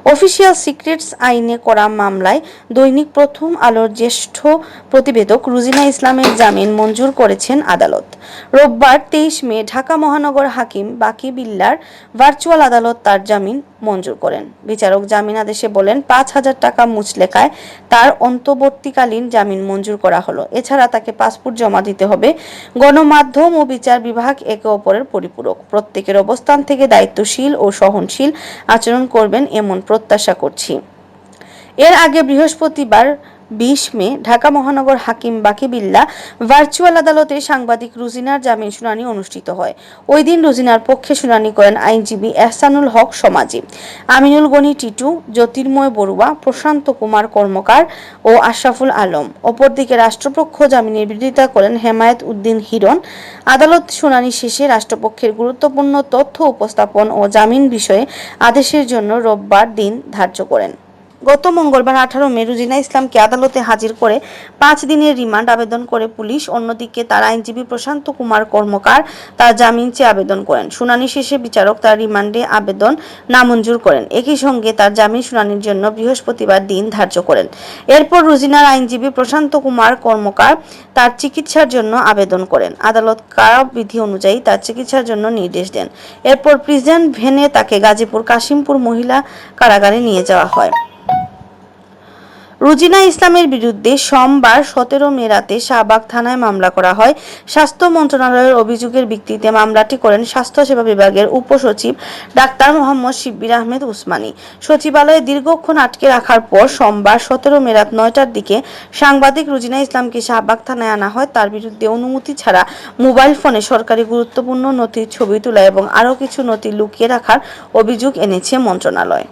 Official secrets আইনে করা মামলায় দৈনিক প্রথম আলোর জ্যেষ্ঠ প্রতিবেদক রুজিনা ইসলামের জামিন মঞ্জুর করেছেন আদালত। রোববার 23 মে ঢাকা মহানগর হাকিম বাকি বিল্লার ভার্চুয়াল আদালত তার জামিন মঞ্জুর করেন। বিচারক জামিন আদেশে বলেন 5,000 টাকা মুচলেকায় তার অন্তর্বর্তীকালীন জামিন মঞ্জুর করা হলো। এছাড়া তাকে পাসপোর্ট জমা দিতে হবে। গণমাধ্যম ও বিচার বিভাগ একে অপরের পরিপূরক, প্রত্যেকের অবস্থান থেকে দায়িত্বশীল ও সহনশীল আচরণ করবেন এমন প্রত্যাশা করছি। এর আগে বৃহস্পতিবার 20 মে ঢাকা মহানগর হাকিম বাকি বিল্লা ভার্চুয়াল আদালতে সাংবাদিক রুজিনার জামিন শুনানি অনুষ্ঠিত হয়। ওই দিন রুজিনার পক্ষে শুনানি করেন আইনজীবী এহসানুল হক সমাজি, আমিনুল গনি টিটু, জ্যোতির্ময় বড়ুয়া, প্রশান্ত কুমার কর্মকার ও আশরাফুল আলম। অপরদিকে রাষ্ট্রপক্ষ জামিনের বিরোধিতা করেন হেমায়েত উদ্দিন হিরণ। আদালত শুনানি শেষে রাষ্ট্রপক্ষের গুরুত্বপূর্ণ তথ্য উপস্থাপন ও জামিন বিষয়ে আদেশের জন্য রোববার দিন ধার্য করেন। গত মঙ্গলবার 18 মে রুজিনা ইসলামকে আদালতে হাজির করে 5 দিনের রিমান্ড আবেদন করে পুলিশ। অন্যদিকে তার আইনজীবী প্রশান্ত কুমার কর্মকার তার জামিন চেয়ে আবেদন করেন। শুনানি শেষে বিচারক তার রিমান্ডে আবেদন নামঞ্জুর করেন। একই সঙ্গে তার জামিন শুনানির জন্য বৃহস্পতিবার দিন ধার্য করেন। এরপর রুজিনার আইনজীবী প্রশান্ত কুমার কর্মকার তার চিকিৎসার জন্য আবেদন করেন। আদালত কারাবিধি অনুযায়ী তার চিকিৎসার জন্য নির্দেশ দেন। এরপর প্রিজন ভ্যানে তাকে গাজীপুর কাশিমপুর মহিলা কারাগারে নিয়ে যাওয়া হয়। রুজিনা ইসলামের বিরুদ্ধে সোমবার 17 মে রাতে শাহবাগ থানায় মামলা করা হয়। স্বাস্থ্য মন্ত্রণালয়ের অভিযোগের ভিত্তিতে মামলাটি করেন স্বাস্থ্যসেবা বিভাগের উপসচিব ডাক্তার মোহাম্মদ শিব্বির আহমেদ উসমানী। সচিবালয়ে দীর্ঘক্ষণ আটকে রাখার পর সোমবার 17 মে রাত 9টার দিকে সাংবাদিক রুজিনা ইসলামকে শাহবাগ থানায় আনা হয়। তার বিরুদ্ধে অনুমতি ছাড়া মোবাইল ফোনে সরকারি গুরুত্বপূর্ণ নথির ছবি তোলা এবং আরও কিছু নথি লুকিয়ে রাখার অভিযোগ এনেছে মন্ত্রণালয়।